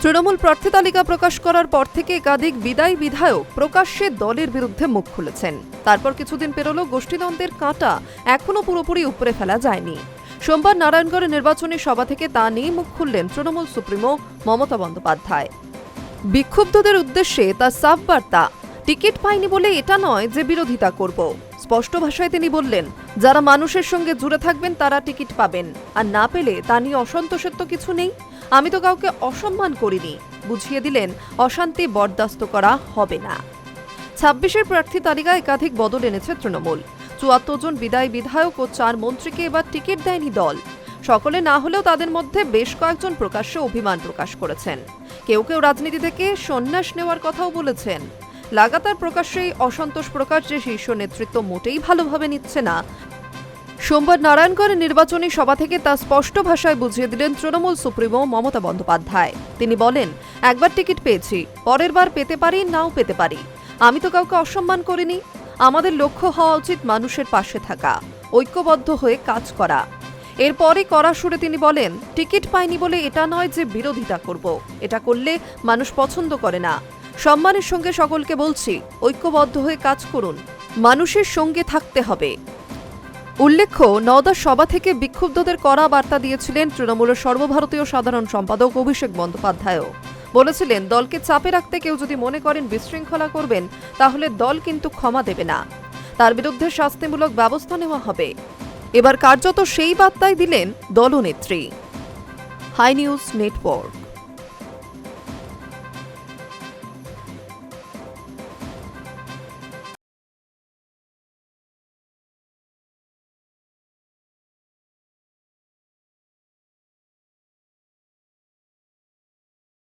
তৃণমূল প্রার্থী তালিকা প্রকাশ করার পর থেকে একাধিক বিদায়ী বিধায়ক প্রকাশ্যে দলের বিরুদ্ধে মুখ খুলেছেন। তারপর কিছুদিন পেরোলো গোষ্ঠীদ্বন্দ্বের কাঁটা এখনো পুরোপুরি উপড়ে ফেলা যায়নি। সোমবার নারায়ণগড়ে নির্বাচনী সভা থেকে তা নিয়ে মুখ খুললেন তৃণমূল সুপ্রিমো মমতা বন্দ্যোপাধ্যায়। বিক্ষুব্ধদের উদ্দেশ্যে তার সাফ বার্তা, টিকিট পাইনি বলে এটা নয় যে বিরোধিতা করব। স্পষ্ট ভাষায় তিনি বললেন, যারা মানুষের সঙ্গে জুড়ে থাকবেন তারা টিকিট পাবেন, আর না পেলে তা নিয়ে অসন্তোষের তো কিছু নেই। আমি তো কাউকে অসম্মান করিনি। বুঝিয়ে দিলেন অশান্তি বরদাস্ত করা হবে না। ২৬-এর প্রার্থী তালিকায় একাধিক বদল এনেছে তৃণমূল। ৭৪ জন বিদায়ী বিধায়ক ও ৪ মন্ত্রীকে এবার টিকিট দেয়নি দল। সকলে না হলেও তাদের মধ্যে বেশ কয়েকজন প্রকাশ্যে অভিমান প্রকাশ করেছেন। কেউ কেউ রাজনীতি থেকে সন্ন্যাস নেওয়ার কথাও বলেছেন। লাগাতার প্রকাশ্যেই অসন্তোষ প্রকাশ যে শীর্ষ নেতৃত্ব মোটেই ভালোভাবে নিচ্ছে না, সোমবার নারায়ণগড়ের নির্বাচনী সভা থেকে তা স্পষ্ট ভাষায় বুঝিয়ে দিলেন তৃণমূল সুপ্রিমো মমতা বন্দ্যোপাধ্যায়। তিনি বলেন, একবার টিকিট পেয়েছি, পরের বার পেতে পারি, নাও পেতে পারি। আমি তো কাউকে অসম্মান করিনি। আমাদের লক্ষ্য হওয়া উচিত মানুষের পাশে থাকা, ঐক্যবদ্ধ হয়ে কাজ করা। এরপরই কড়া সুরে তিনি বলেন, টিকিট পাইনি বলে এটা নয় যে বিরোধিতা করব। এটা করলে মানুষ পছন্দ করে না। সম্মানের সঙ্গে সকলকে বলছি, ঐক্যবদ্ধ হয়ে কাজ করুন, মানুষের সঙ্গে থাকতে হবে। উল্লেখ্য, নওদা সভা থেকে বিক্ষুব্ধদের কড়া বার্তা দিয়েছিলেন তৃণমূলের সর্বভারতীয় সাধারণ সম্পাদক অভিষেক বন্দ্যোপাধ্যায়ও। বলেছিলেন, দলকে চাপে রাখতে কেউ যদি মনে করেন বিশৃঙ্খলা করবেন, তাহলে দল কিন্তু ক্ষমা দেবে না। তার বিরুদ্ধে শাস্তিমূলক ব্যবস্থা নেওয়া হবে। এবার কার্যত সেই বার্তাই দিলেন দলনেত্রী। High news network.